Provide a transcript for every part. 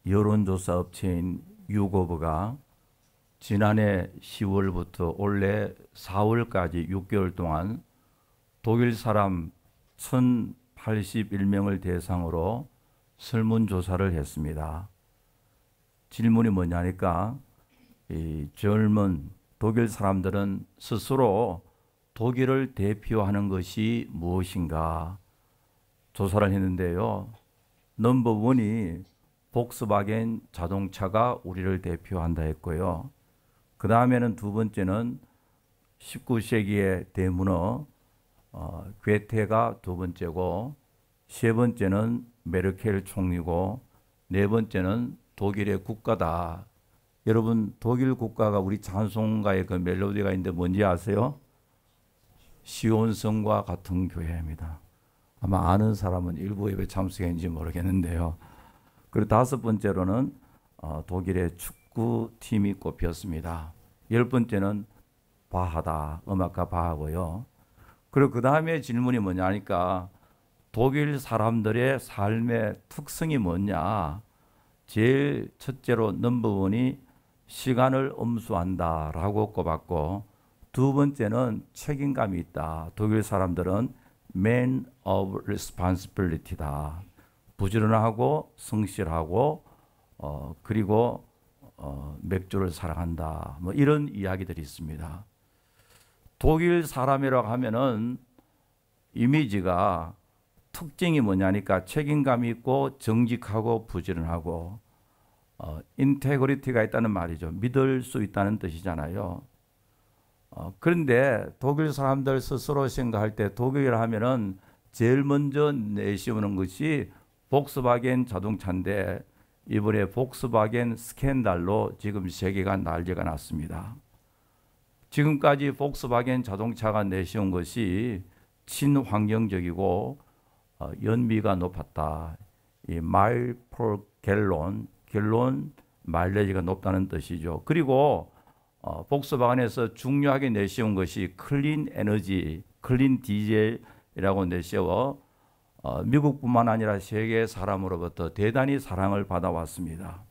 여론조사 업체인 유고브가 지난해 10월부터 올해 4월까지 6개월 동안 독일 사람 1,081명을 대상으로 설문조사를 했습니다. 질문이 뭐냐니까 이 젊은 독일 사람들은 스스로 독일을 대표하는 것이 무엇인가 조사를 했는데요. 넘버 원이 복스바겐 자동차가 우리를 대표한다 했고요. 그 다음에는 두 번째는 19세기의 대문호 괴테가 두 번째고, 세 번째는 메르켈 총리고, 네 번째는 독일의 국가다. 여러분, 독일 국가가 우리 찬송가의 그 멜로디가 있는데 뭔지 아세요? 시온성과 같은 교회입니다. 아마 아는 사람은 일부 예배 참석했는지 모르겠는데요. 그리고 다섯 번째로는 독일의 축구팀이 꼽혔습니다. 열 번째는 바하다, 음악가 바하고요. 그리고 그 다음에 질문이 뭐냐니까 독일 사람들의 삶의 특성이 뭐냐. 제일 첫째로 넘버원이 시간을 엄수한다 라고 꼽았고, 두 번째는 책임감이 있다. 독일 사람들은 man of responsibility다. 부지런하고 성실하고 그리고 맥주를 사랑한다. 뭐 이런 이야기들이 있습니다. 독일 사람이라고 하면은 이미지가 특징이 뭐냐니까 책임감이 있고 정직하고 부지런하고 인테그리티가 있다는 말이죠. 믿을 수 있다는 뜻이잖아요. 그런데 독일 사람들 스스로 생각할 때 독일이라 하면은 제일 먼저 내세우는 것이 복스바겐 자동차인데, 이번에 복스바겐 스캔들로 지금 세계가 난리가 났습니다. 지금까지 복스바겐 자동차가 내세운 것이 친환경적이고 연비가 높았다. 이 마일 퍼 갤론 마일리지가 높다는 뜻이죠. 그리고 복스바겐에서 중요하게 내세운 것이 클린 에너지, 클린 디젤이라고 내세워 미국뿐만 아니라 세계 사람으로부터 대단히 사랑을 받아왔습니다.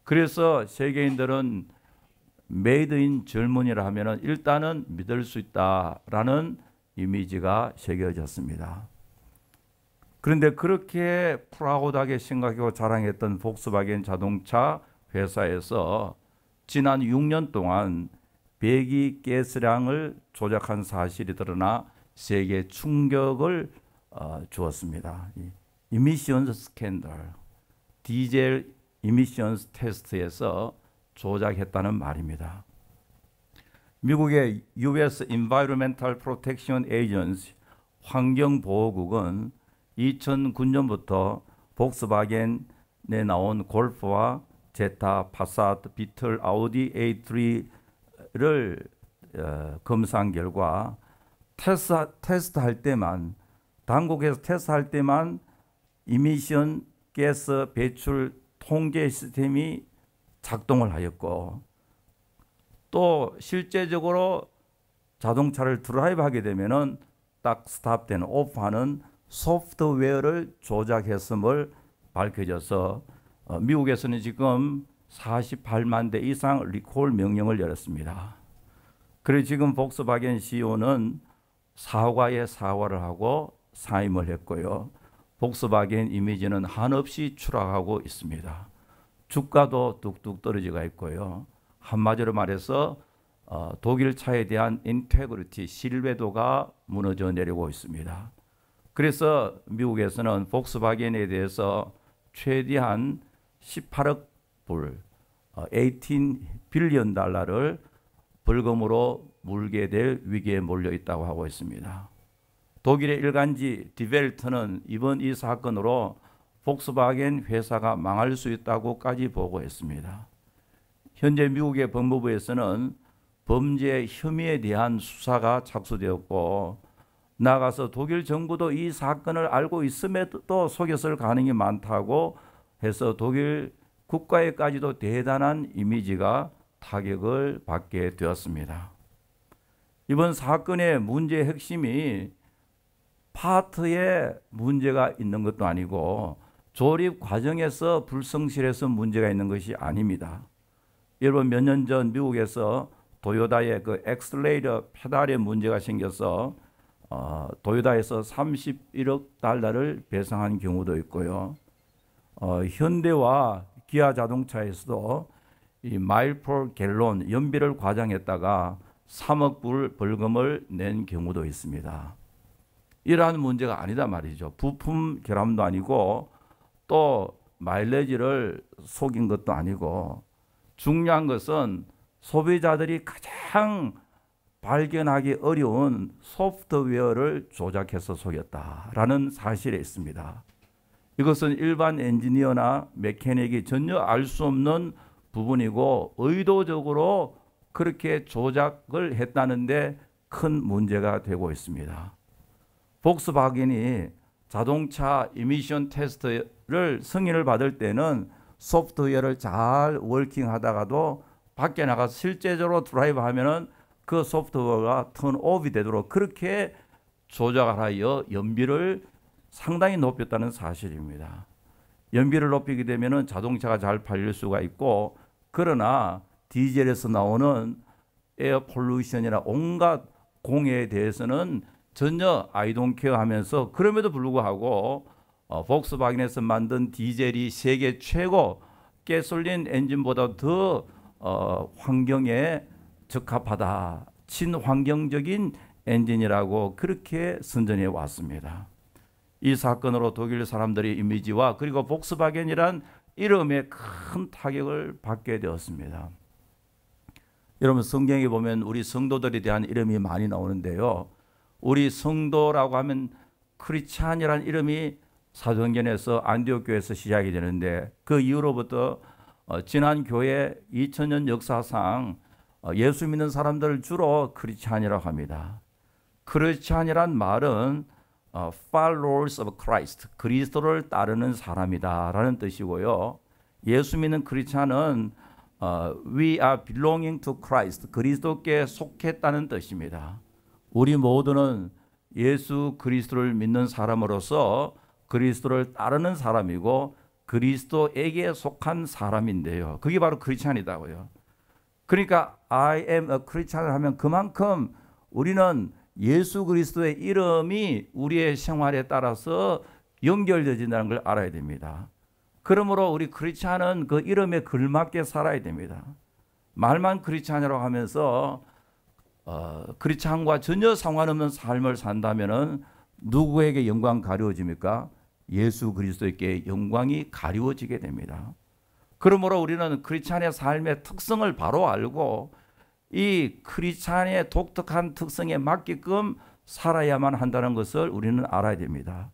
그래서 세계인들은 메이드 인 젊은이라 하면은 일단은 믿을 수 있다라는 이미지가 새겨졌습니다. 그런데 그렇게 프라우드하게 생각하고 자랑했던 복스바겐 자동차 회사에서 지난 6년 동안 배기 가스량을 조작한 사실이 드러나 세계에 충격을 주었습니다. 이미션스 스캔들, 디젤 이미션스 테스트에서 조작했다는 말입니다. 미국의 US Environmental Protection Agency 환경보호국은 2009년부터 복스바겐에 나온 골프와 제타, 파사트, 비틀, 아우디 A3를 검사한 결과 테스트할 때만, 당국에서 테스트할 때만 이미션 가스 배출 통제 시스템이 작동을 하였고, 또 실제적으로 자동차를 드라이브하게 되면은 딱 스탑되는, 오프하는 소프트웨어를 조작했음을 밝혀져서 미국에서는 지금 48만 대 이상 리콜 명령을 내렸습니다. 그래서 지금 복스바겐 CEO는 사과에 사과를 하고 사임을 했고요. 복스바겐 이미지는 한없이 추락하고 있습니다. 주가도 뚝뚝 떨어지고 있고요. 한마디로 말해서 독일 차에 대한 인테그리티, 신뢰도가 무너져 내리고 있습니다. 그래서 미국에서는 복스바겐에 대해서 최대한 18억 불, 18 빌리언 달러를 벌금으로 물게 될 위기에 몰려 있다고 하고 있습니다. 독일의 일간지 디벨트는 이번 이 사건으로 복스바겐 회사가 망할 수 있다고까지 보고했습니다. 현재 미국의 법무부에서는 범죄 혐의에 대한 수사가 착수되었고, 나아가서 독일 정부도 이 사건을 알고 있음에도 속였을 가능성이 많다고 해서 독일 국가에까지도 대단한 이미지가 타격을 받게 되었습니다. 이번 사건의 문제의 핵심이 파트에 문제가 있는 것도 아니고 조립 과정에서 불성실해서 문제가 있는 것이 아닙니다. 여러분 몇 년 전 미국에서 도요다의 그 엑셀레이터 페달에 문제가 생겨서 도요다에서 31억 달러를 배상한 경우도 있고요. 현대와 기아 자동차에서도 이 마일 퍼 갤론 연비를 과장했다가 3억 불 벌금을 낸 경우도 있습니다. 이러한 문제가 아니다 말이죠. 부품 결함도 아니고 또 마일리지를 속인 것도 아니고 중요한 것은 소비자들이 가장 발견하기 어려운 소프트웨어를 조작해서 속였다라는 사실에 있습니다. 이것은 일반 엔지니어나 메케닉이 전혀 알 수 없는 부분이고 의도적으로 그렇게 조작을 했다는데 큰 문제가 되고 있습니다. 복스바겐이 자동차 이미션 테스트를 승인을 받을 때는 소프트웨어를 잘 워킹하다가도 밖에 나가서 실제적으로 드라이브 하면은 그 소프트웨어가 턴오프이 되도록 그렇게 조작을 하여 연비를 상당히 높였다는 사실입니다. 연비를 높이게 되면은 자동차가 잘 팔릴 수가 있고, 그러나 디젤에서 나오는 에어 폴루션이나 온갖 공해에 대해서는 전혀 I don't care 하면서, 그럼에도 불구하고 복스바겐에서 만든 디젤이 세계 최고 가솔린 엔진보다 더 환경에 적합하다, 친환경적인 엔진이라고 그렇게 선전해 왔습니다. 이 사건으로 독일 사람들의 이미지와 그리고 복스바겐이란 이름에 큰 타격을 받게 되었습니다. 여러분 성경에 보면 우리 성도들에 대한 이름이 많이 나오는데요. 우리 성도라고 하면 크리스찬이라는 이름이 사도행전에서 안디옥 교회에서 시작이 되는데, 그 이후로부터 지난 교회 2000년 역사상 예수 믿는 사람들을 주로 크리스찬이라고 합니다. 크리스찬이란 말은 followers of Christ, 그리스도를 따르는 사람이다라는 뜻이고요. 예수 믿는 크리스찬은 we are belonging to Christ, 그리스도께 속했다는 뜻입니다. 우리 모두는 예수 그리스도를 믿는 사람으로서 그리스도를 따르는 사람이고 그리스도에게 속한 사람인데요. 그게 바로 크리스찬이다고요. 그러니까 I am a Christian을 하면 그만큼 우리는 예수 그리스도의 이름이 우리의 생활에 따라서 연결되어진다는 걸 알아야 됩니다. 그러므로 우리 크리스찬은 그 이름에 걸맞게 살아야 됩니다. 말만 크리스찬이라고 하면서 크리스찬과 전혀 상관없는 삶을 산다면은 누구에게 영광 가려워집니까? 예수 그리스도에게 영광이 가려워지게 됩니다. 그러므로 우리는 크리스찬의 삶의 특성을 바로 알고 이 크리스찬의 독특한 특성에 맞게끔 살아야만 한다는 것을 우리는 알아야 됩니다.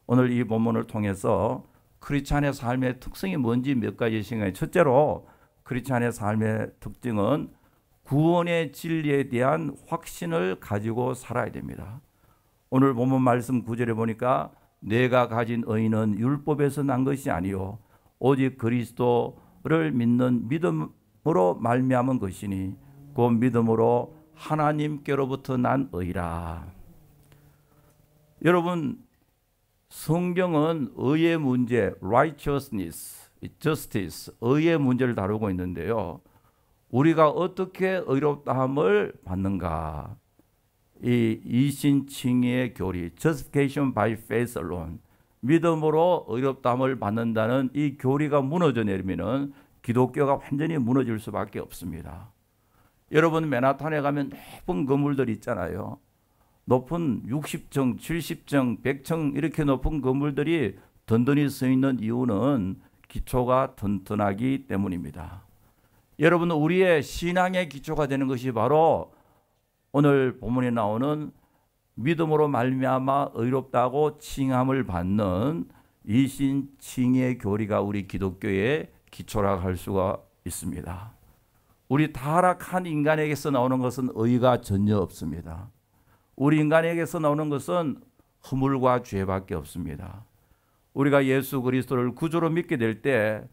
오늘 이 본문을 통해서 크리스찬의 삶의 특성이 뭔지 몇 가지 생각해요. 첫째로 크리스찬의 삶의 특징은 구원의 진리에 대한 확신을 가지고 살아야 됩니다. 오늘 본문 말씀 9절에 보니까 내가 가진 의는 율법에서 난 것이 아니요 오직 그리스도를 믿는 믿음으로 말미암은 것이니 그 믿음으로 하나님께로부터 난 의라. 여러분 성경은 의의 문제, righteousness, justice, 의의 문제를 다루고 있는데요. 우리가 어떻게 의롭다함을 받는가? 이 이신칭의의 교리, justification by faith alone, 믿음으로 의롭다함을 받는다는 이 교리가 무너져 내리면은 기독교가 완전히 무너질 수밖에 없습니다. 여러분 맨하탄에 가면 높은 건물들이 있잖아요. 높은 60층, 70층, 100층 이렇게 높은 건물들이 든든히 서 있는 이유는 기초가 튼튼하기 때문입니다. 여러분 우리의 신앙의 기초가 되는 것이 바로 오늘 본문에 나오는 믿음으로 말미암아 의롭다고 칭함을 받는 이신칭의 교리가 우리 기독교의 기초라고 할 수가 있습니다. 우리 타락한 인간에게서 나오는 것은 의가 전혀 없습니다. 우리 인간에게서 나오는 것은 허물과 죄밖에 없습니다. 우리가 예수 그리스도를 구주로 믿게 될 때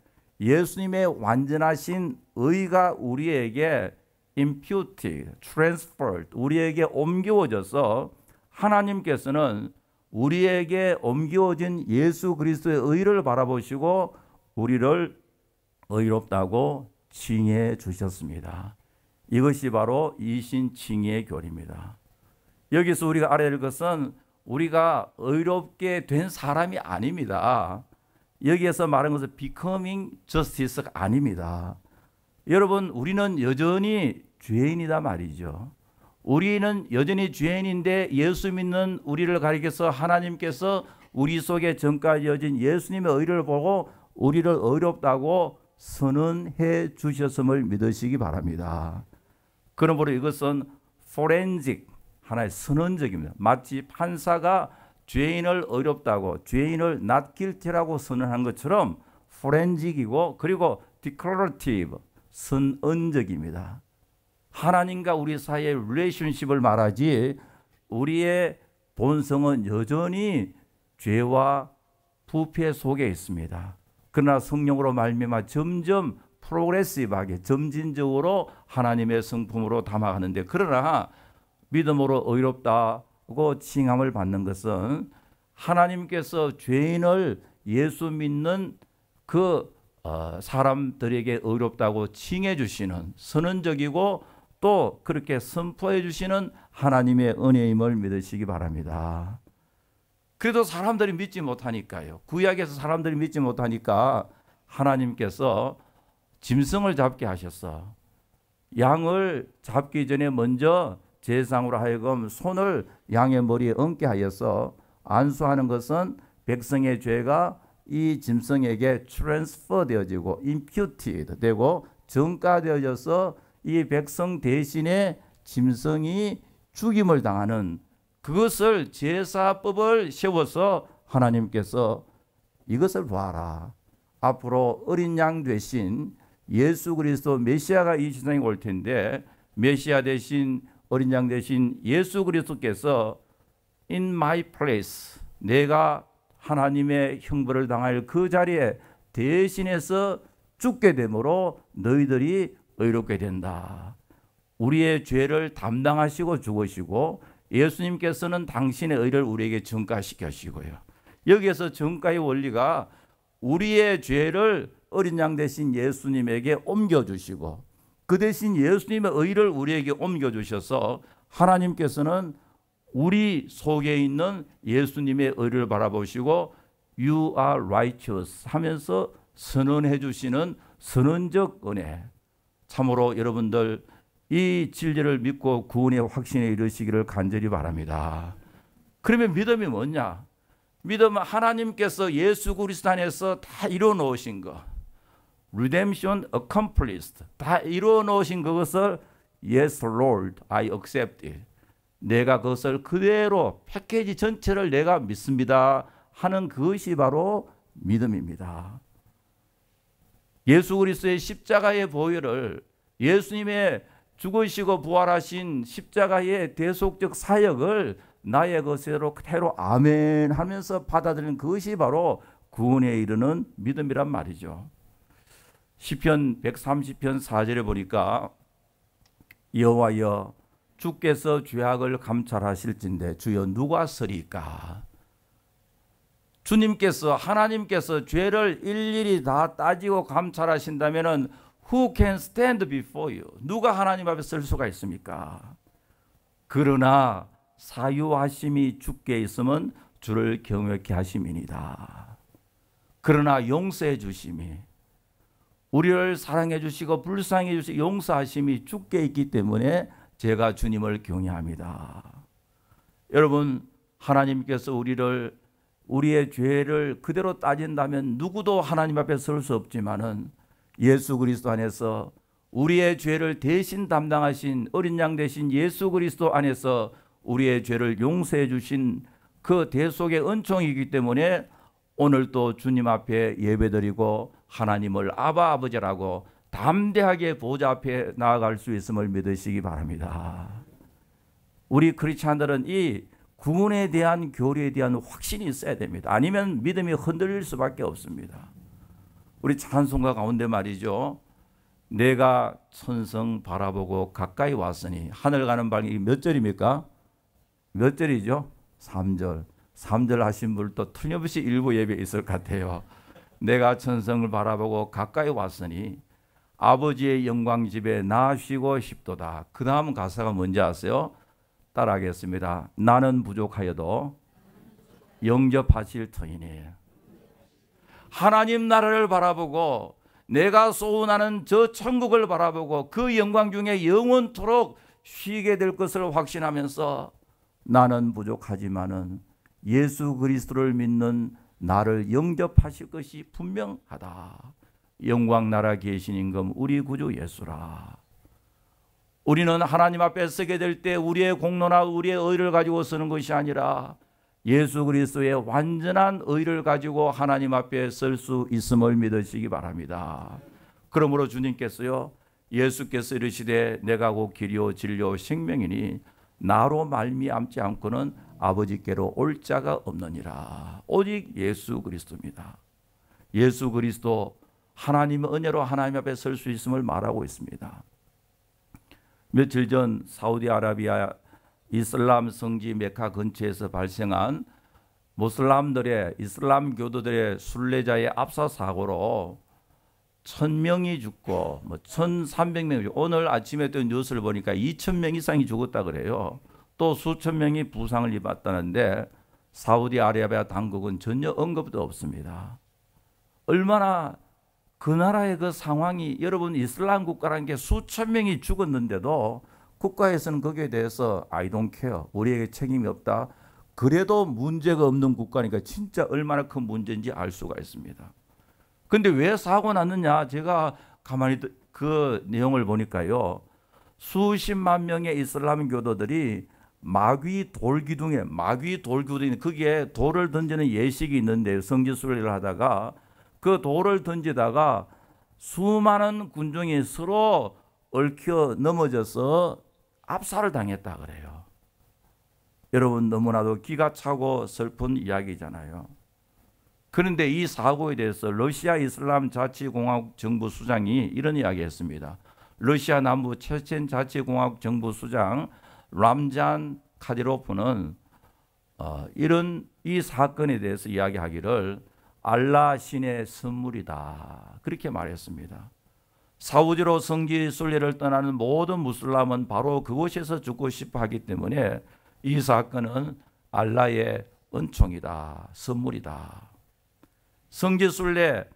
예수님의 완전하신 의가 우리에게 imputed, transferred, 우리에게 옮겨져서 하나님께서는 우리에게 옮겨진 예수 그리스도의 의를 바라보시고 우리를 의롭다고 칭해 주셨습니다. 이것이 바로 이신칭의의 교리입니다. 여기서 우리가 알아야 할 것은 우리가 의롭게 된 사람이 아닙니다. 여기에서 말하는 것은 becoming justice가 아닙니다. 여러분, 우리는 여전히 죄인이다 말이죠. 우리는 여전히 죄인인데 예수 믿는 우리를 가리켜서 하나님께서 우리 속에 전까지여진 예수님의 의를 보고 우리를 의롭다고 선언해 주셨음을 믿으시기 바랍니다. 그러므로 이것은 forensic, 하나의 선언적입니다. 마치 판사가 죄인을 의롭다고, 죄인을 not guilty라고 선언한 것처럼 forensic이고, 그리고 declarative, 선언적입니다. 하나님과 우리 사이의 relationship을 말하지 우리의 본성은 여전히 죄와 부패 속에 있습니다. 그러나 성령으로 말미암아 점점 프로그레시브하게 점진적으로 하나님의 성품으로 담아가는데, 그러나 믿음으로 의롭다고 칭함을 받는 것은 하나님께서 죄인을 예수 믿는 그 사람들에게 의롭다고 칭해 주시는 선언적이고 또 그렇게 선포해 주시는 하나님의 은혜임을 믿으시기 바랍니다. 그래도 사람들이 믿지 못하니까요. 구약에서 사람들이 믿지 못하니까 하나님께서 짐승을 잡게 하셨어. 양을 잡기 전에 먼저 제사장으로 하여금 손을 양의 머리에 얹게 하여서 안수하는 것은 백성의 죄가 이 짐승에게 트랜스퍼 되어지고 imputed 되고 전가되어져서 이 백성 대신에 짐승이 죽임을 당하는 그것을 제사법을 세워서 하나님께서 이것을 보아라. 앞으로 어린 양 되신 예수 그리스도 메시아가 이 세상에 올 텐데 메시아 대신 어린 양 대신 예수 그리스도께서 in my place, 내가 하나님의 형벌을 당할 그 자리에 대신해서 죽게 되므로 너희들이 의롭게 된다. 우리의 죄를 담당하시고 죽으시고 예수님께서는 당신의 의를 우리에게 전가시키시고요. 여기에서 전가의 원리가 우리의 죄를 어린 양 대신 예수님에게 옮겨주시고 그 대신 예수님의 의를 우리에게 옮겨주셔서 하나님께서는 우리 속에 있는 예수님의 의를 바라보시고 You are righteous 하면서 선언해 주시는 선언적 은혜. 참으로 여러분들 이 진리를 믿고 구원의 확신에 이르시기를 간절히 바랍니다. 그러면 믿음이 뭐냐? 믿음은 하나님께서 예수 그리스도 안에서 다 이루어 놓으신 것, redemption accomplished, 다 이루어 놓으신 그것을 Yes Lord, I accept it. 내가 그것을 그대로 패키지 전체를 내가 믿습니다 하는 그것이 바로 믿음입니다. 예수 그리스도의 십자가의 보혈을, 예수님의 죽으시고 부활하신 십자가의 대속적 사역을 나의 것으로 그대로 아멘 하면서 받아들이는 그것이 바로 구원에 이르는 믿음이란 말이죠. 시편 130편 4절에 보니까 여호와여 주께서 죄악을 감찰하실진대 주여 누가 서리까? 주님께서, 하나님께서 죄를 일일이 다 따지고 감찰하신다면은 Who can stand before you? 누가 하나님 앞에 설 수가 있습니까? 그러나 사유하심이 주께 있으면 주를 경외케 하심이니이다. 그러나 용서해 주심이, 우리를 사랑해 주시고 불쌍해 주시고 용서하심이 주께 있기 때문에 제가 주님을 경외합니다. 여러분, 하나님께서 우리의 죄를 그대로 따진다면 누구도 하나님 앞에 설 수 없지만은 예수 그리스도 안에서 우리의 죄를 대신 담당하신 어린 양 대신 예수 그리스도 안에서 우리의 죄를 용서해 주신 그 대속의 은총이기 때문에 오늘도 주님 앞에 예배드리고 하나님을 아바 아버지라고 담대하게 보좌 앞에 나아갈 수 있음을 믿으시기 바랍니다. 우리 크리스찬들은 이 구원에 대한 교리에 대한 확신이 있어야 됩니다. 아니면 믿음이 흔들릴 수밖에 없습니다. 우리 찬송가 가운데 말이죠. 내가 천성 바라보고 가까이 왔으니 하늘 가는 방이 몇 절입니까? 몇 절이죠? 3절. 3절 하신 분도 틀림없이 일부 예배에 있을 것 같아요. 내가 천성을 바라보고 가까이 왔으니 아버지의 영광 집에 나 쉬고 싶도다. 그 다음 가사가 뭔지 아세요? 따라하겠습니다. 나는 부족하여도 영접하실 터이니. 하나님 나라를 바라보고 내가 소원하는 저 천국을 바라보고 그 영광 중에 영원토록 쉬게 될 것을 확신하면서 나는 부족하지만은 예수 그리스도를 믿는 나를 영접하실 것이 분명하다. 영광 나라 계신 임금 우리 구주 예수라. 우리는 하나님 앞에 서게 될 때 우리의 공로나 우리의 의를 가지고 서는 것이 아니라 예수 그리스도의 완전한 의를 가지고 하나님 앞에 설 수 있음을 믿으시기 바랍니다. 그러므로 주님께서요, 예수께서 이르시되 내가 곧 길이요 진리요 생명이니 나로 말미암지 않고는 아버지께로 올 자가 없느니라. 오직 예수 그리스도입니다. 예수 그리스도 하나님의 은혜로 하나님 앞에 설 수 있음을 말하고 있습니다. 며칠 전 사우디아라비아 이슬람 성지 메카 근처에서 발생한 무슬람들의 이슬람 교도들의 순례자의 압사 사고로 1000명이 죽고 1300명이 죽고 오늘 아침에 또 뉴스를 보니까 2000명 이상이 죽었다 그래요. 또 수천 명이 부상을 입었다는데 사우디아라비아 당국은 전혀 언급도 없습니다. 얼마나 그 나라의 그 상황이, 여러분 이슬람 국가라는 게 수천 명이 죽었는데도 국가에서는 거기에 대해서 I don't care, 우리에게 책임이 없다. 그래도 문제가 없는 국가니까 진짜 얼마나 큰 문제인지 알 수가 있습니다. 근데 왜 사고 났느냐? 제가 가만히 그 내용을 보니까요, 수십만 명의 이슬람 교도들이 마귀 돌기둥에, 거기에 돌을 던지는 예식이 있는데 성지순례를 하다가 그 돌을 던지다가 수많은 군중이 서로 얽혀 넘어져서 압살을 당했다 그래요. 여러분 너무나도 기가 차고 슬픈 이야기잖아요. 그런데 이 사고에 대해서 러시아 이슬람 자치공화국 정부 수장이 이런 이야기했습니다. 러시아 남부 체첸 자치공화국 정부 수장 람잔 카디로프는 이 사건에 대해서 이야기하기를 알라 신의 선물이다, 그렇게 말했습니다. 사우디로 성지 순례를 떠나는 모든 무슬람은 바로 그곳에서 죽고 싶어 하기 때문에 이 사건은 알라의 은총이다, 선물이다. 성지 순례,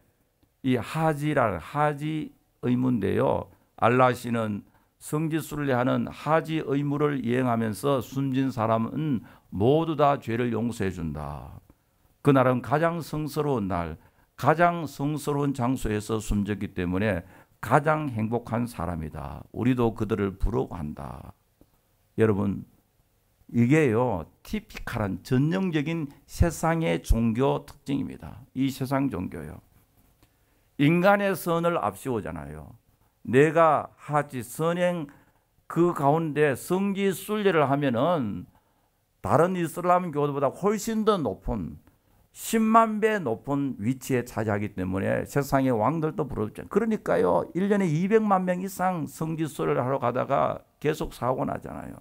이 하지 의무인데요, 알라 신은 성지 순례하는 하지 의무를 이행하면서 숨진 사람은 모두 다 죄를 용서해 준다. 그날은 가장 성스러운 날, 가장 성스러운 장소에서 숨졌기 때문에 가장 행복한 사람이다. 우리도 그들을 부러워한다. 여러분, 이게요, 티피컬한 전형적인 세상의 종교 특징입니다. 이 세상 종교요. 인간의 선을 앞세우잖아요. 내가 하지 선행 그 가운데 성지 순례를 하면은 다른 이슬람 교도보다 훨씬 더 높은 10만 배 높은 위치에 차지하기 때문에 세상의 왕들도 부럽죠. 그러니까요, 1년에 200만 명 이상 성지순례를 하러 가다가 계속 사고 나잖아요.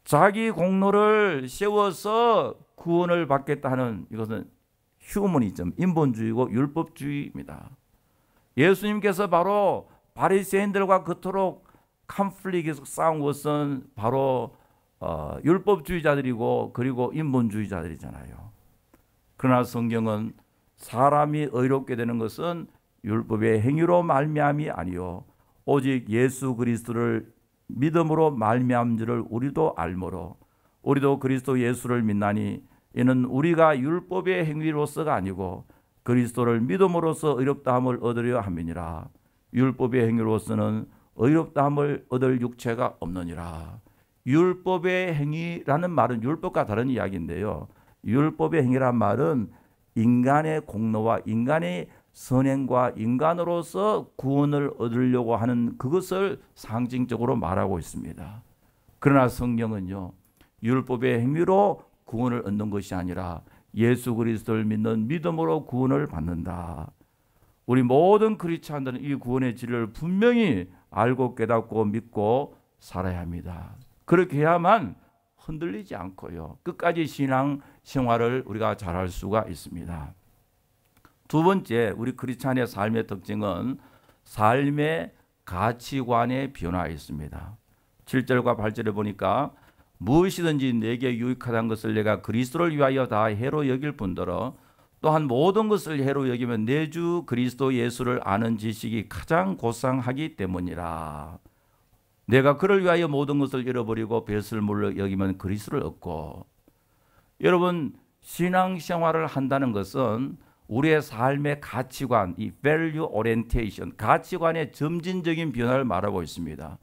자기 공로를 세워서 구원을 받겠다는, 이것은 휴머니즘, 인본주의고 율법주의입니다. 예수님께서 바로 바리새인들과 그토록 컨플릭트에서 싸운 것은 바로 율법주의자들이고 그리고 인본주의자들이잖아요. 그러나 성경은 사람이 의롭게 되는 것은 율법의 행위로 말미암이 아니요 오직 예수 그리스도를 믿음으로 말미암은 줄을 우리도 알므로 우리도 그리스도 예수를 믿나니 이는 우리가 율법의 행위로서가 아니고 그리스도를 믿음으로써 의롭다함을 얻으려 함이니라. 율법의 행위로서는 의롭다함을 얻을 육체가 없느니라. 율법의 행위라는 말은 율법과 다른 이야기인데요, 율법의 행위란 말은 인간의 공로와 인간의 선행과 인간으로서 구원을 얻으려고 하는 그것을 상징적으로 말하고 있습니다. 그러나 성경은요, 율법의 행위로 구원을 얻는 것이 아니라 예수 그리스도를 믿는 믿음으로 구원을 받는다. 우리 모든 크리스찬들은 이 구원의 진리를 분명히 알고 깨닫고 믿고 살아야 합니다. 그렇게 해야만 흔들리지 않고요. 끝까지 신앙 생활을 우리가 잘할 수가 있습니다. 두 번째, 우리 크리스찬의 삶의 특징은 삶의 가치관의 변화에 있습니다. 7절과 8절에 보니까 무엇이든지 내게 유익하다는 것을 내가 그리스도를 위하여 다 해로 여길 뿐더러 또한 모든 것을 해로 여기면 내 주 그리스도 예수를 아는 지식이 가장 고상하기 때문이라. 내가 그를 위하여 모든 것을 잃어버리고 뱃을 물러 여기면 그리스도를 얻고. 여러분, 신앙생활을 한다는 것은 우리의 삶의 가치관, 이 value orientation, 가치관의 점진적인 변화를 말하고 있습니다.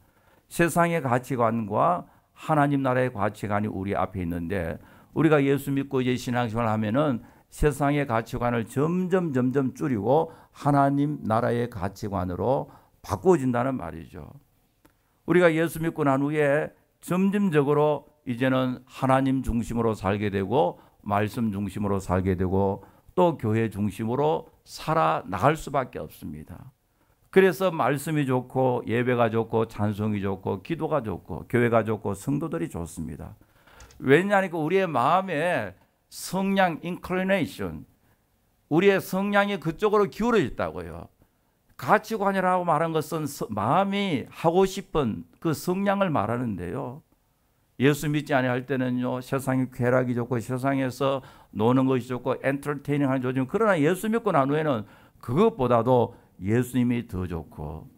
세상의 가치관과 하나님 나라의 가치관이 우리 앞에 있는데 우리가 예수 믿고 이제 신앙생활을 하면은 세상의 가치관을 점점 줄이고 하나님 나라의 가치관으로 바꿔진다는 말이죠. 우리가 예수 믿고 난 후에 점진적으로 이제는 하나님 중심으로 살게 되고 말씀 중심으로 살게 되고 또 교회 중심으로 살아나갈 수밖에 없습니다. 그래서 말씀이 좋고 예배가 좋고 찬송이 좋고 기도가 좋고 교회가 좋고 성도들이 좋습니다. 왜냐하니까 우리의 마음에 성향 inclination, 우리의 성향이 그쪽으로 기울어 있다고요. 가치관이라고 말한 것은 마음이 하고 싶은 그 성향을 말하는데요. 예수 믿지 아니할 때는요, 세상이 쾌락이 좋고 세상에서 노는 것이 좋고 엔터테이닝하는 좋지만, 그러나 예수 믿고 난 후에는 그것보다도 예수님이 더 좋고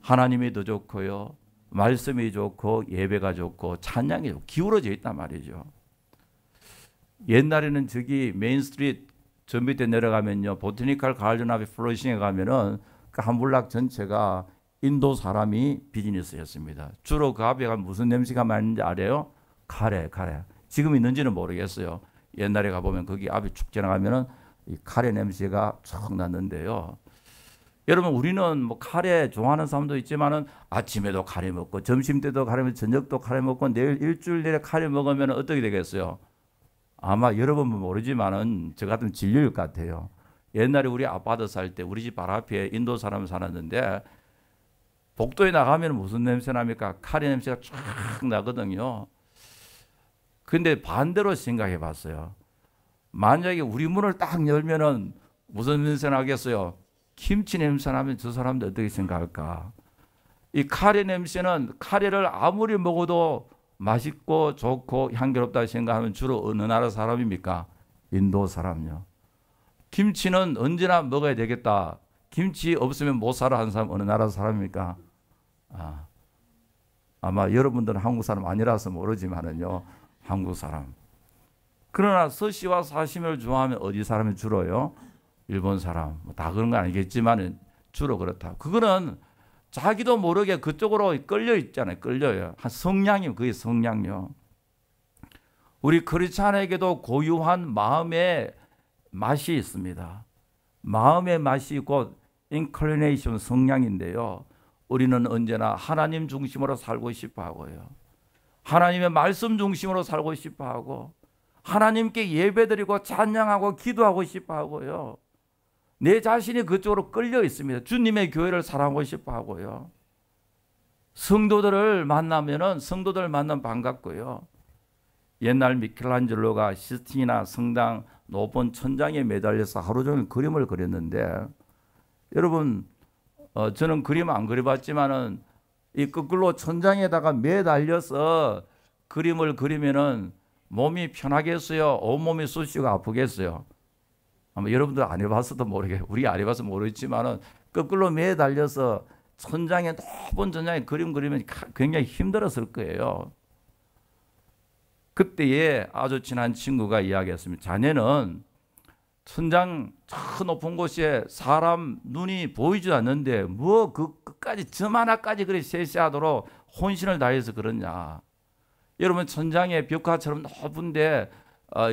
하나님이 더 좋고요, 말씀이 좋고 예배가 좋고 찬양이 좋고 기울어져 있단 말이죠. 옛날에는 저기 메인스트리트 저 밑에 내려가면요, 보타니컬 가든 앞에 플로리싱에 가면은 그 한 블락 전체가 인도 사람이 비즈니스였습니다. 주로 그 앞에 가면 무슨 냄새가 많은지 알아요? 카레. 지금 있는지는 모르겠어요. 옛날에 가보면 거기 앞에 축 지나가면은 이 카레 냄새가 쭉 났는데요. 여러분, 우리는 뭐 카레 좋아하는 사람도 있지만은 아침에도 카레 먹고 점심 때도 카레 먹고 저녁도 카레 먹고 내일 일주일 내내 카레 먹으면 어떻게 되겠어요? 아마 여러분은 모르지만은 저 같으면 질릴 것 같아요. 옛날에 우리 아파트 살 때 우리 집 바로 앞에 인도 사람 살았는데 복도에 나가면 무슨 냄새 납니까? 카레 냄새가 쫙 나거든요. 근데 반대로 생각해 봤어요. 만약에 우리 문을 딱 열면은 무슨 냄새 나겠어요? 김치 냄새 나면 저 사람들 어떻게 생각할까? 이 카레 냄새는 카레를 아무리 먹어도 맛있고 좋고 향기롭다 생각하면 주로 어느 나라 사람입니까? 인도 사람요. 김치는 언제나 먹어야 되겠다. 김치 없으면 못 살아 하는 사람 어느 나라 사람입니까? 아마 여러분들은 한국 사람 아니라서 모르지만은요, 한국 사람. 그러나 서시와 사시미를 좋아하면 어디 사람이 주로요? 일본 사람. 다 그런 건 아니겠지만은 주로 그렇다. 그거는 자기도 모르게 그쪽으로 끌려 있잖아요. 끌려요. 한 성향이 그게 성향요. 우리 크리스찬에게도 고유한 마음의 맛이 있습니다. 마음의 맛이 곧 inclination, 성향인데요. 우리는 언제나 하나님 중심으로 살고 싶어 하고요. 하나님의 말씀 중심으로 살고 싶어 하고 하나님께 예배드리고 찬양하고 기도하고 싶어 하고요. 내 자신이 그쪽으로 끌려 있습니다. 주님의 교회를 사랑하고 싶어 하고요. 성도들을 만나면은 성도들 만나면 반갑고요. 옛날 미켈란젤로가 시스틴이나 성당 높은 천장에 매달려서 하루 종일 그림을 그렸는데, 여러분, 저는 그림 안 그려봤지만은 이 거꾸로 천장에다가 매달려서 그림을 그리면은 몸이 편하겠어요? 온몸이 쑤시고 아프겠어요? 아마 여러분들 안 해봤어도 모르겠어요. 우리 안 해봐서 모르겠지만은 거꾸로 매달려서 천장에, 높은 천장에 그림 그리면 굉장히 힘들었을 거예요. 그때에 아주 친한 친구가 이야기했습니다. 자네는 천장 저 높은 곳에 사람 눈이 보이지도 않는데 뭐 그 끝까지 점 하나까지 그리 세세하도록 혼신을 다해서 그러냐. 여러분, 천장에 벽화처럼 높은데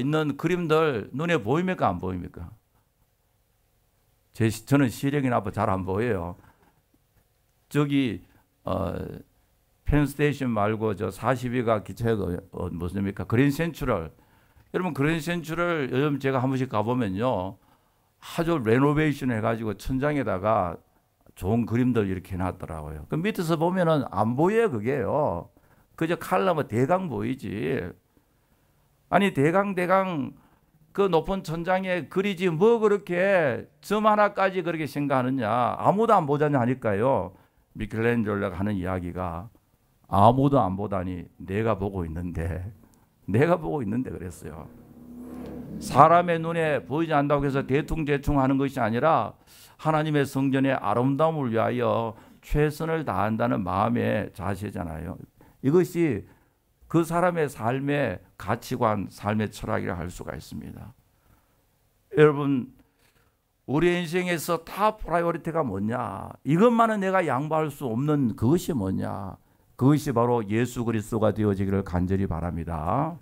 있는 그림들 눈에 보입니까 안 보입니까? 저는 시력이 나빠 잘 안 보여요. 저기 펜스테이션 말고 저 42가 기차가 무슨입니까? 그린 센트럴. 여러분, 그린 센트럴 요즘 제가 한 번씩 가보면요, 아주 레노베이션 해가지고 천장에다가 좋은 그림들 이렇게 해놨더라고요. 그 밑에서 보면은 안 보여요, 그게요. 그저 칼라면 대강 보이지. 아니 대강 그 높은 천장에 그리지 뭐 그렇게 점 하나까지 그렇게 생각하느냐. 아무도 안 보자냐 하니까요. 미켈란젤로가 하는 이야기가 아무도 안 보다니 내가 보고 있는데 그랬어요. 사람의 눈에 보이지 않는다고 해서 대충 하는 것이 아니라 하나님의 성전의 아름다움을 위하여 최선을 다한다는 마음의 자세잖아요. 이것이 그 사람의 삶의 가치관, 삶의 철학이라 할 수가 있습니다. 여러분, 우리 인생에서 탑 프라이어리티가 뭐냐? 이것만은 내가 양보할 수 없는 그것이 뭐냐? 그것이 바로 예수 그리스도가 되어지기를 간절히 바랍니다.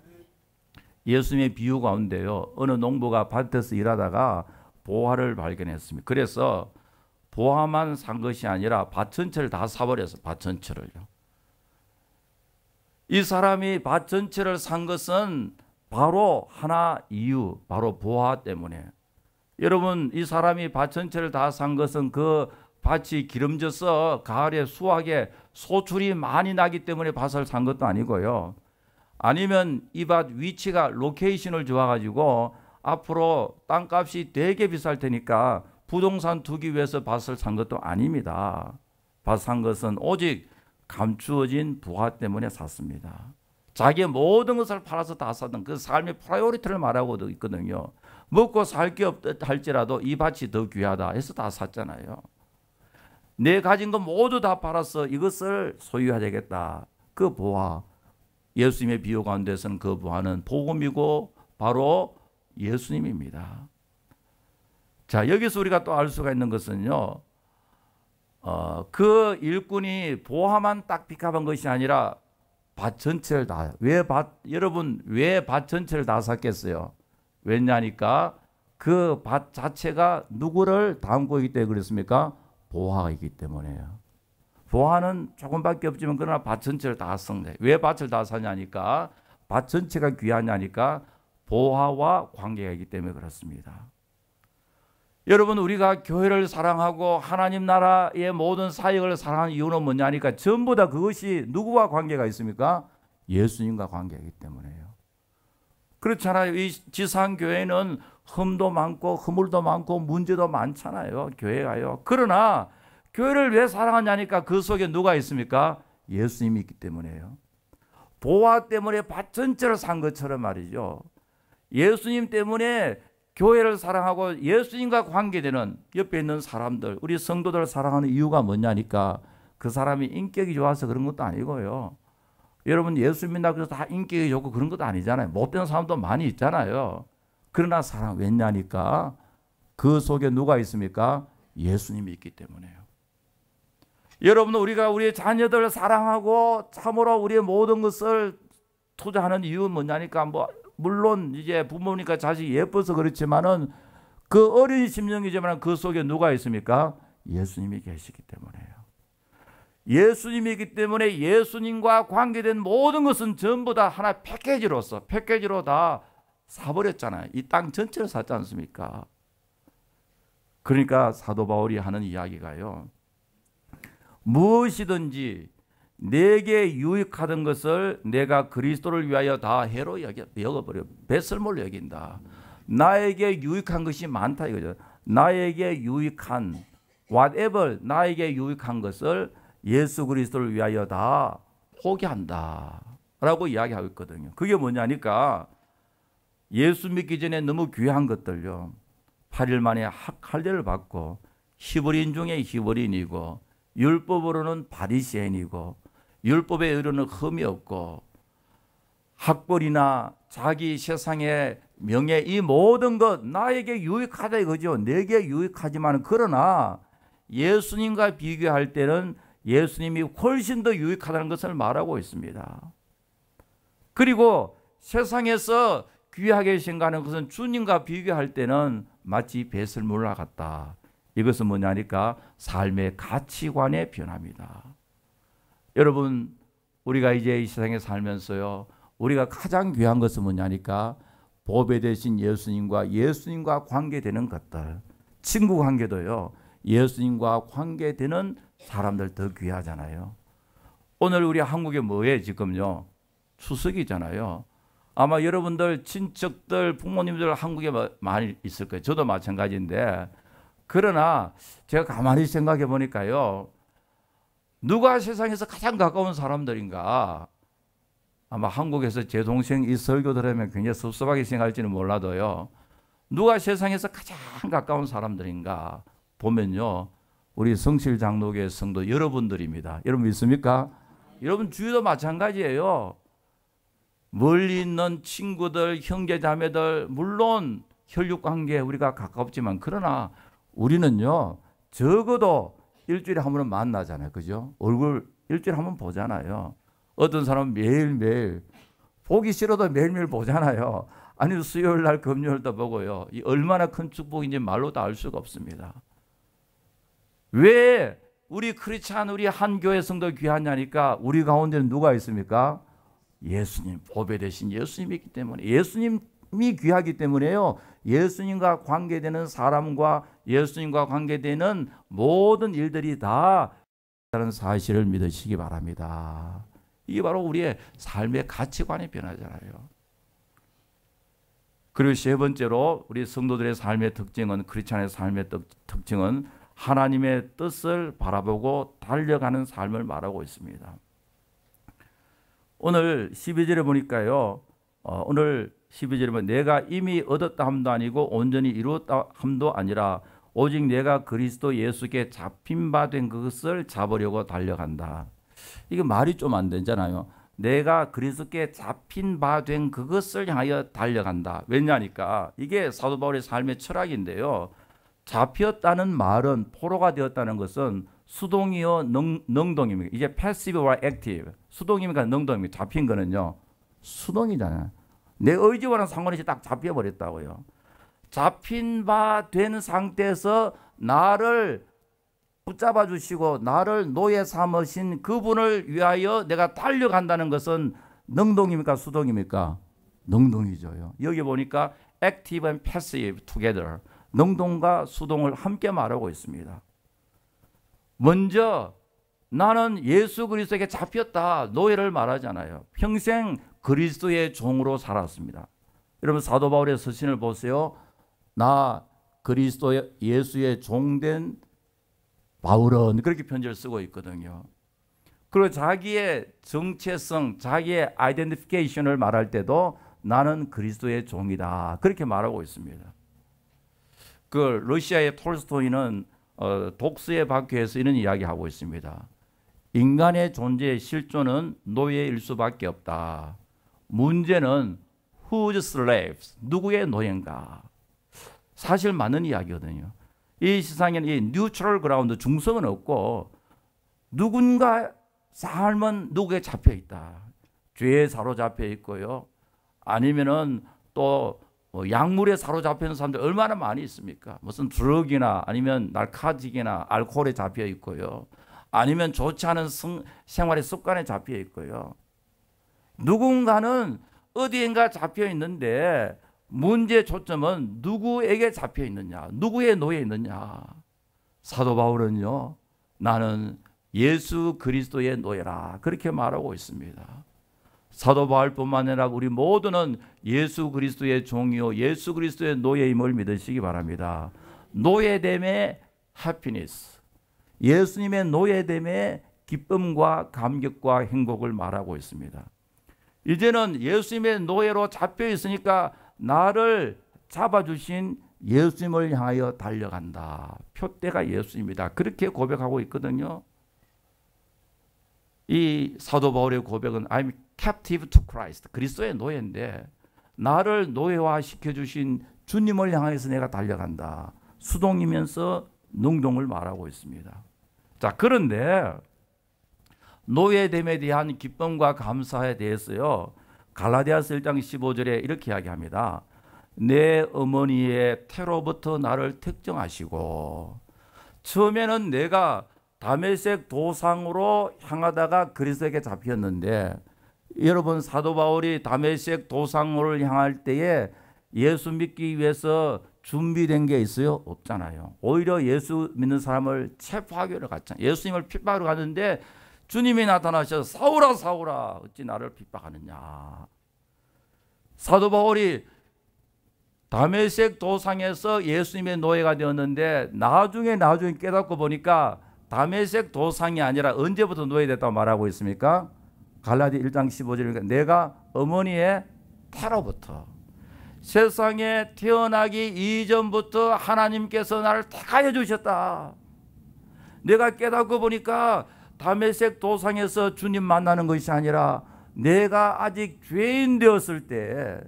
예수님의 비유 가운데요. 어느 농부가 밭에서 일하다가 보화를 발견했습니다. 그래서 보화만 산 것이 아니라 밭 전체를 다 사버렸어요. 밭 전체를요. 이 사람이 밭 전체를 산 것은 바로 하나 이유, 바로 보화 때문에. 여러분, 이 사람이 밭 전체를 다 산 것은 그 밭이 기름져서 가을에 수확에 소출이 많이 나기 때문에 밭을 산 것도 아니고요. 아니면 이 밭 위치가 로케이션을 좋아가지고 앞으로 땅값이 되게 비쌀 테니까 부동산 두기 위해서 밭을 산 것도 아닙니다. 밭 산 것은 오직 감추어진 부하 때문에 샀습니다. 자기의 모든 것을 팔아서 다 샀던 그 삶의 프라이오리티를 말하고 있거든요. 먹고 살 게 없다 할지라도 이 밭이 더 귀하다 해서 다 샀잖아요. 내 가진 거 모두 다 팔아서 이것을 소유해야 되겠다. 그 부하, 예수님의 비유 가운데서는 그 부하는 복음이고 바로 예수님입니다. 자, 여기서 우리가 또 알 수가 있는 것은요. 그 일꾼이 보화만 딱 픽업한 것이 아니라 밭 전체를 다. 여러분 왜 밭 전체를 다 샀겠어요? 왜냐니까 그 밭 자체가 누구를 담고 있기 때문에 그렇습니까? 보화가 있기 때문에요. 보화는 조금밖에 없지만 그러나 밭 전체를 다 샀네. 왜 밭을 다 사냐니까 밭 전체가 귀하냐니까 보화와 관계가 있기 때문에 그렇습니다. 여러분, 우리가 교회를 사랑하고 하나님 나라의 모든 사역을 사랑하는 이유는 뭐냐니까 전부 다 그것이 누구와 관계가 있습니까? 예수님과 관계가 있기 때문에요. 그렇잖아요. 이 지상교회는 흠도 많고 허물도 많고 문제도 많잖아요. 교회가요. 그러나 교회를 왜 사랑하냐니까 그 속에 누가 있습니까? 예수님이 있기 때문에요. 보화 때문에 밭 전체를 산 것처럼 말이죠. 예수님 때문에 교회를 사랑하고 예수님과 관계되는 옆에 있는 사람들, 우리 성도들을 사랑하는 이유가 뭐냐니까 그 사람이 인격이 좋아서 그런 것도 아니고요. 여러분 예수 믿는다고 해서 다 인격이 좋고 그런 것도 아니잖아요. 못된 사람도 많이 있잖아요. 그러나 사랑 왜냐니까 그 속에 누가 있습니까? 예수님이 있기 때문에요. 여러분, 우리가 우리의 자녀들을 사랑하고 참으로 우리의 모든 것을 투자하는 이유는 뭐냐니까 물론 이제 부모니까 자식이 예뻐서 그렇지만은 그 어린 심령이지만 그 속에 누가 있습니까? 예수님이 계시기 때문에요. 예수님이기 때문에 예수님과 관계된 모든 것은 전부 다 하나 패키지로 다 사버렸잖아요. 이 땅 전체를 샀지 않습니까? 그러니까 사도 바울이 하는 이야기가요. 무엇이든지 내게 유익하던 것을 내가 그리스도를 위하여 다 해로 여겨버려. 배설물로 여긴다. 나에게 유익한 것이 많다 이거죠. 나에게 유익한 whatever 나에게 유익한 것을 예수 그리스도를 위하여 다 포기한다 라고 이야기하고 있거든요. 그게 뭐냐니까 예수 믿기 전에 너무 귀한 것들요. 8일 만에 할례를 받고 히브리인 중에 히브리인이고 율법으로는 바리새인이고 율법에 의로는 흠이 없고 학벌이나 자기 세상의 명예 이 모든 것 나에게 유익하다 이거죠. 내게 유익하지만 그러나 예수님과 비교할 때는 예수님이 훨씬 더 유익하다는 것을 말하고 있습니다. 그리고 세상에서 귀하게 생각하는 것은 주님과 비교할 때는 마치 배설물과 같다. 이것은 뭐냐니까 삶의 가치관의 변화입니다. 여러분, 우리가 이제 이 세상에 살면서요, 우리가 가장 귀한 것은 뭐냐니까 보배 되신 예수님과 관계되는 것들, 친구 관계도요, 예수님과 관계되는 사람들 더 귀하잖아요. 오늘 우리 한국에 뭐예요 지금요? 추석이잖아요. 아마 여러분들 친척들 부모님들 한국에 많이 있을 거예요. 저도 마찬가지인데 그러나 제가 가만히 생각해 보니까요. 누가 세상에서 가장 가까운 사람들인가? 아마 한국에서 제 동생 이 설교 들으면 굉장히 섭섭하게 생각할지는 몰라도요. 누가 세상에서 가장 가까운 사람들인가 보면요. 우리 성실 장로교회 성도 여러분들입니다. 여러분 믿습니까? 여러분 주위도 마찬가지예요. 멀리 있는 친구들, 형제 자매들 물론 혈육 관계 우리가 가깝지만 그러나 우리는요. 적어도 일주일에 한 번은 만나잖아요. 그죠? 얼굴 일주일에 한 번 보잖아요. 어떤 사람은 매일매일 보기 싫어도 매일매일 보잖아요. 아니 수요일 날 금요일도 보고요. 이 얼마나 큰 축복인지 말로 다 알 수가 없습니다. 왜 우리 크리스찬 우리 한 교회 성도 귀하냐니까 우리 가운데는 누가 있습니까? 예수님, 보배 되신 예수님이 있기 때문에 예수님이 귀하기 때문에요. 예수님과 관계되는 사람과 예수님과 관계되는 모든 일들이 다 다른 사실을 믿으시기 바랍니다. 이게 바로 우리의 삶의 가치관이 변하잖아요. 그리고 세 번째로 우리 성도들의 삶의 특징은 크리스찬의 삶의 특징은 하나님의 뜻을 바라보고 달려가는 삶을 말하고 있습니다. 오늘 12절에 보니까요. 오늘 12절에 보면 내가 이미 얻었다 함도 아니고 온전히 이루었다 함도 아니라 오직 내가 그리스도 예수께 잡힌 바 된 그것을 잡으려고 달려간다. 이게 말이 좀 안 되잖아요. 내가 그리스도께 잡힌 바 된 그것을 향하여 달려간다. 왜냐니까 이게 사도 바울의 삶의 철학인데요. 잡혔다는 말은 포로가 되었다는 것은 수동이요 능동입니다. 이제 패시브와 액티브. 수동입니까 능동입니까? 잡힌 거는요. 수동이잖아요. 내 의지와는 상관없이 딱 잡혀버렸다고요. 잡힌 바 된 상태에서 나를 붙잡아 주시고 나를 노예 삼으신 그분을 위하여 내가 달려간다는 것은 능동입니까? 수동입니까? 능동이죠. 여기 보니까 active and passive together. 능동과 수동을 함께 말하고 있습니다. 먼저 나는 예수 그리스도에게 잡혔다. 노예를 말하잖아요. 평생 그리스도의 종으로 살았습니다. 여러분 사도 바울의 서신을 보세요. 나 그리스도 예수의 종된 바울은 그렇게 편지를 쓰고 있거든요. 그리고 자기의 정체성, 자기의 아이덴티피케이션을 말할 때도 나는 그리스도의 종이다. 그렇게 말하고 있습니다. 그 러시아의 톨스토이는 독서에 박혀서 이런 이야기하고 있습니다. 인간의 존재의 실존은 노예일 수밖에 없다. 문제는 whose slaves, 누구의 노예인가. 사실 맞는 이야기거든요. 이 세상에는 이 뉴트럴 그라운드 중성은 없고 누군가 삶은 누구에 잡혀 있다. 죄에 사로잡혀 있고요. 아니면은 또 약물에 사로잡혀 있는 사람들 얼마나 많이 있습니까? 무슨 드럭이나 아니면 나르코틱이나 알코올에 잡혀 있고요. 아니면 좋지 않은 생활의 습관에 잡혀 있고요. 누군가는 어디엔가 잡혀 있는데 문제의 초점은 누구에게 잡혀 있느냐, 누구의 노예에 있느냐. 사도 바울은요, 나는 예수 그리스도의 노예라 그렇게 말하고 있습니다. 사도 바울뿐만 아니라 우리 모두는 예수 그리스도의 종이요 예수 그리스도의 노예임을 믿으시기 바랍니다. 노예됨의 해피니스, 예수님의 노예됨의 기쁨과 감격과 행복을 말하고 있습니다. 이제는 예수님의 노예로 잡혀 있으니까 나를 잡아주신 예수님을 향하여 달려간다. 표대가 예수입니다. 그렇게 고백하고 있거든요. 이 사도 바울의 고백은 I'm captive to Christ. 그리스도의 노예인데 나를 노예화 시켜주신 주님을 향해서 내가 달려간다. 수동이면서 능동을 말하고 있습니다. 자, 그런데 노예됨에 대한 기쁨과 감사에 대해서요. 갈라디아서 1장 15절에 이렇게 이야기합니다. 내 어머니의 태로부터 나를 택정하시고. 처음에는 내가 다메섹 도상으로 향하다가 그리스도에게 잡혔는데 여러분 사도 바울이 다메섹 도상으로 향할 때에 예수 믿기 위해서 준비된 게 있어요? 없잖아요. 오히려 예수 믿는 사람을 체포하기로 갔잖아요. 예수님을 핍박하러 갔는데 주님이 나타나셔서 사울아 사울아 어찌 나를 핍박하느냐. 사도 바울이 다메섹 도상에서 예수님의 노예가 되었는데 나중에 깨닫고 보니까 다메섹 도상이 아니라 언제부터 노예됐다고 말하고 있습니까? 갈라디 1장 15절이니까 내가 어머니의 태로부터, 세상에 태어나기 이전부터 하나님께서 나를 택하여 주셨다. 내가 깨닫고 보니까 다메섹 도상에서 주님 만나는 것이 아니라 내가 아직 죄인 되었을 때,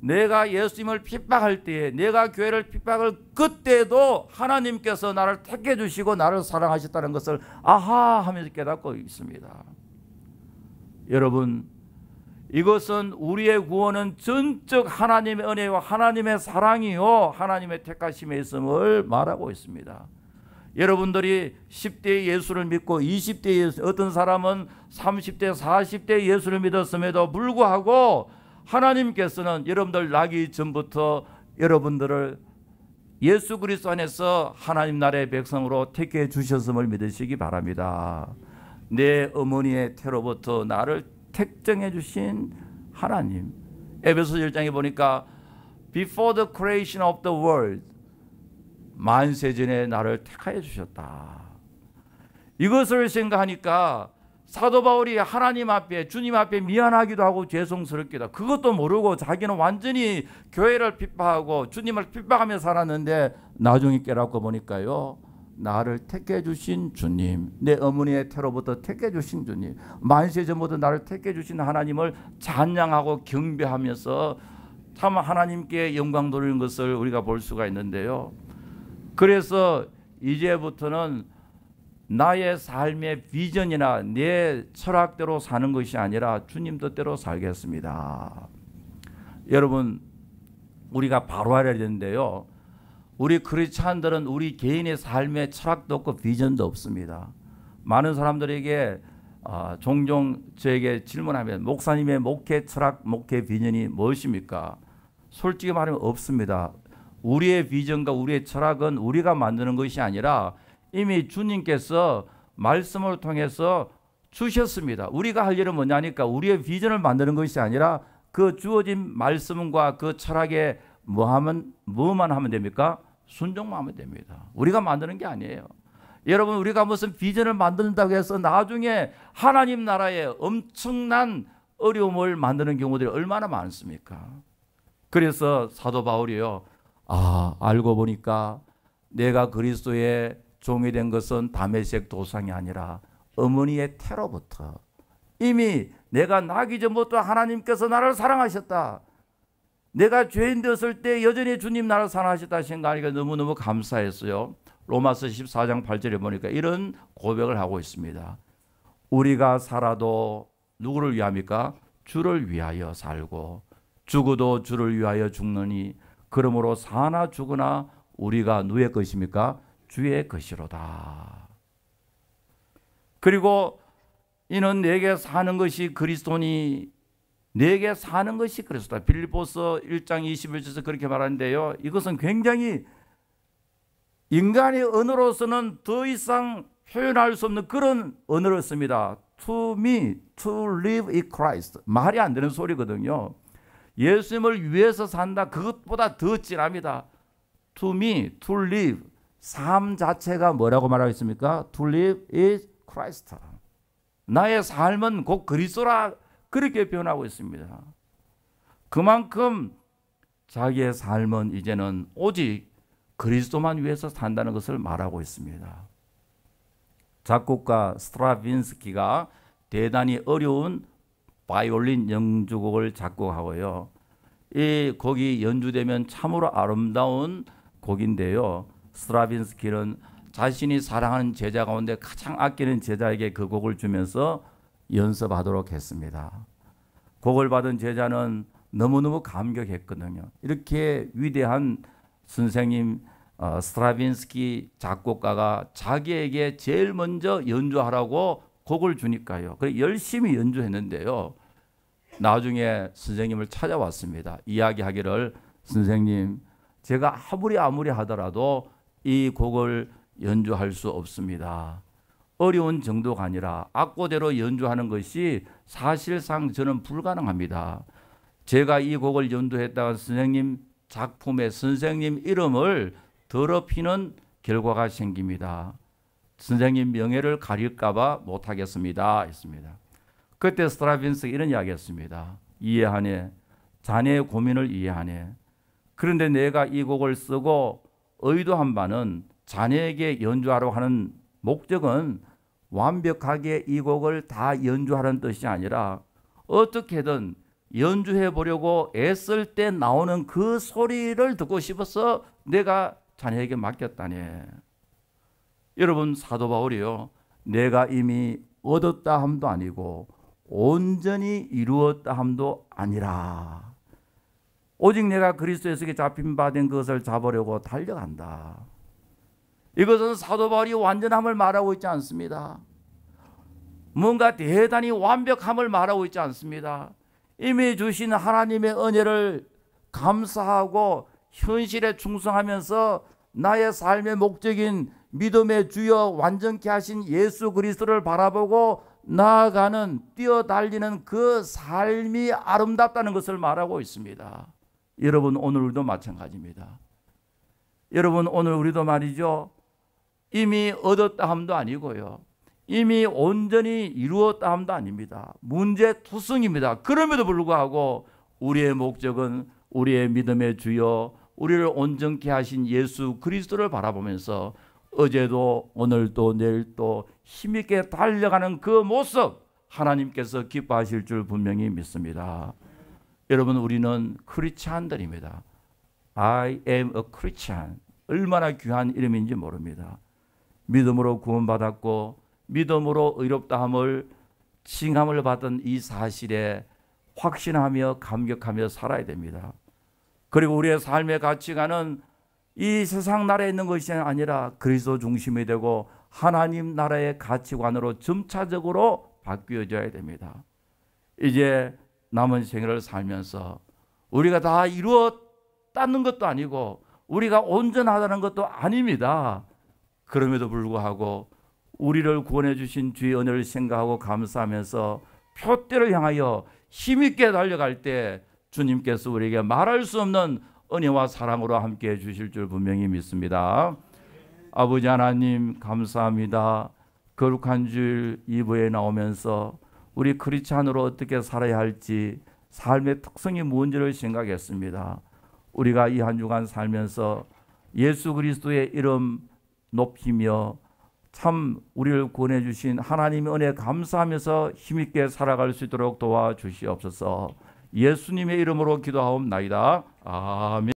내가 예수님을 핍박할 때에, 내가 교회를 핍박할 그때도 하나님께서 나를 택해 주시고 나를 사랑하셨다는 것을 아하 하면서 깨닫고 있습니다. 여러분, 이것은 우리의 구원은 전적 하나님의 은혜와 하나님의 사랑이요 하나님의 택하심에 있음을 말하고 있습니다. 여러분들이 10대 예수를 믿고 20대 예수, 어떤 사람은 30대 40대 예수를 믿었음에도 불구하고 하나님께서는 여러분들 나기 전부터 여러분들을 예수 그리스도 안에서 하나님 나라의 백성으로 택해 주셨음을 믿으시기 바랍니다. 내 어머니의 태로부터 나를 택정해 주신 하나님. 에베소 1장에 보니까 Before the creation of the world, 만세전에 나를 택하여 주셨다. 이것을 생각하니까 사도 바울이 하나님 앞에, 주님 앞에 미안하기도 하고 죄송스럽기도 하고, 그것도 모르고 자기는 완전히 교회를 핍박하고 주님을 핍박하며 살았는데 나중에 깨닫고 보니까요, 나를 택해 주신 주님, 내 어머니의 태로부터 택해 주신 주님, 만세전부터 나를 택해 주신 하나님을 찬양하고 경배하면서 참 하나님께 영광 돌리는 것을 우리가 볼 수가 있는데요. 그래서 이제부터는 나의 삶의 비전이나 내 철학대로 사는 것이 아니라 주님 뜻대로 살겠습니다. 여러분, 우리가 바로 알아야 되는데요, 우리 크리스찬들은 우리 개인의 삶의 철학도 없고 비전도 없습니다. 많은 사람들에게 종종 저에게 질문하면 목사님의 목회 철학, 목회 비전이 무엇입니까? 솔직히 말하면 없습니다. 우리의 비전과 우리의 철학은 우리가 만드는 것이 아니라 이미 주님께서 말씀을 통해서 주셨습니다. 우리가 할 일은 뭐냐니까 우리의 비전을 만드는 것이 아니라 그 주어진 말씀과 그 철학에 뭐만 하면 됩니까? 순종만 하면 됩니다. 우리가 만드는 게 아니에요. 여러분, 우리가 무슨 비전을 만든다고 해서 나중에 하나님 나라에 엄청난 어려움을 만드는 경우들이 얼마나 많습니까? 그래서 사도 바울이요, 알고 보니까 내가 그리스도의 종이 된 것은 다메섹 도상이 아니라 어머니의 태로부터, 이미 내가 나기 전부터 하나님께서 나를 사랑하셨다. 내가 죄인 되었을 때 여전히 주님 나를 사랑하셨다 생각하니까 너무너무 감사했어요. 로마서 14장 8절에 보니까 이런 고백을 하고 있습니다. 우리가 살아도 누구를 위함입니까? 주를 위하여 살고 죽어도 주를 위하여 죽느니 그러므로 사나 죽으나 우리가 누구의 것입니까? 주의 것이로다. 그리고 이는 내게 사는 것이 그리스도니 내게 사는 것이 그리스도다. 빌립보서 1장 21절에서 그렇게 말하는데요, 이것은 굉장히 인간의 언어로서는 더 이상 표현할 수 없는 그런 언어를 씁니다. To me, to live in Christ. 말이 안 되는 소리거든요. 예수님을 위해서 산다, 그것보다 더 진합니다. To me, to live. 삶 자체가 뭐라고 말하고 있습니까? To live is Christ. 나의 삶은 곧 그리스도라, 그렇게 표현하고 있습니다. 그만큼 자기의 삶은 이제는 오직 그리스도만 위해서 산다는 것을 말하고 있습니다. 작곡가 스트라빈스키가 대단히 어려운 바이올린 연주곡을 작곡하고요, 이 곡이 연주되면 참으로 아름다운 곡인데요, 스트라빈스키는 자신이 사랑하는 제자 가운데 가장 아끼는 제자에게 그 곡을 주면서 연습하도록 했습니다. 곡을 받은 제자는 너무너무 감격했거든요. 이렇게 위대한 선생님 스트라빈스키 작곡가가 자기에게 제일 먼저 연주하라고 곡을 주니까요, 그래 열심히 연주했는데요, 나중에 선생님을 찾아왔습니다. 이야기하기를, 선생님, 제가 아무리 하더라도 이 곡을 연주할 수 없습니다. 어려운 정도가 아니라 악보대로 연주하는 것이 사실상 저는 불가능합니다. 제가 이 곡을 연주했다가 선생님 작품에 선생님 이름을 더럽히는 결과가 생깁니다. 선생님 명예를 가릴까봐 못하겠습니다 했습니다. 그때 스트라빈스가 이런 이야기했습니다. 이해하네. 자네의 고민을 이해하네. 그런데 내가 이 곡을 쓰고 의도한 바는 자네에게 연주하려고 하는 목적은 완벽하게 이 곡을 다 연주하라는 뜻이 아니라 어떻게든 연주해 보려고 애쓸 때 나오는 그 소리를 듣고 싶어서 내가 자네에게 맡겼다네. 여러분, 사도 바울이요, 내가 이미 얻었다 함도 아니고 온전히 이루었다 함도 아니라 오직 내가 그리스도에서 잡힌 바 된 것을 잡으려고 달려간다. 이것은 사도 바울이 완전함을 말하고 있지 않습니다. 뭔가 대단히 완벽함을 말하고 있지 않습니다. 이미 주신 하나님의 은혜를 감사하고 현실에 충성하면서 나의 삶의 목적인 믿음의 주여 완전케 하신 예수 그리스도를 바라보고 나아가는, 뛰어달리는 그 삶이 아름답다는 것을 말하고 있습니다. 여러분, 오늘 우리도 마찬가지입니다. 여러분, 오늘 우리도 말이죠, 이미 얻었다 함도 아니고요, 이미 온전히 이루었다 함도 아닙니다. 문제투성입니다. 그럼에도 불구하고 우리의 목적은 우리의 믿음의 주여, 우리를 온전케 하신 예수 그리스도를 바라보면서 어제도 오늘도 내일도 힘있게 달려가는 그 모습, 하나님께서 기뻐하실 줄 분명히 믿습니다. 여러분, 우리는 크리스찬들입니다. I am a Christian. 얼마나 귀한 이름인지 모릅니다. 믿음으로 구원받았고 믿음으로 의롭다함을 칭함을 받은 이 사실에 확신하며 감격하며 살아야 됩니다. 그리고 우리의 삶의 가치관은 이 세상 나라에 있는 것이 아니라 그리스도 중심이 되고 하나님 나라의 가치관으로 점차적으로 바뀌어져야 됩니다. 이제 남은 생애를 살면서 우리가 다 이루었다는 것도 아니고 우리가 온전하다는 것도 아닙니다. 그럼에도 불구하고 우리를 구원해 주신 주의 은혜를 생각하고 감사하면서 표대를 향하여 힘있게 달려갈 때 주님께서 우리에게 말할 수 없는 은혜와 사랑으로 함께해 주실 줄 분명히 믿습니다. 아버지 하나님, 감사합니다. 거룩한 주일 2부에 나오면서 우리 크리스찬으로 어떻게 살아야 할지, 삶의 특성이 뭔지를 생각했습니다. 우리가 이 한 주간 살면서 예수 그리스도의 이름 높이며 참 우리를 구원해 주신 하나님의 은혜에 감사하면서 힘있게 살아갈 수 있도록 도와주시옵소서. 예수님의 이름으로 기도하옵나이다. 아멘.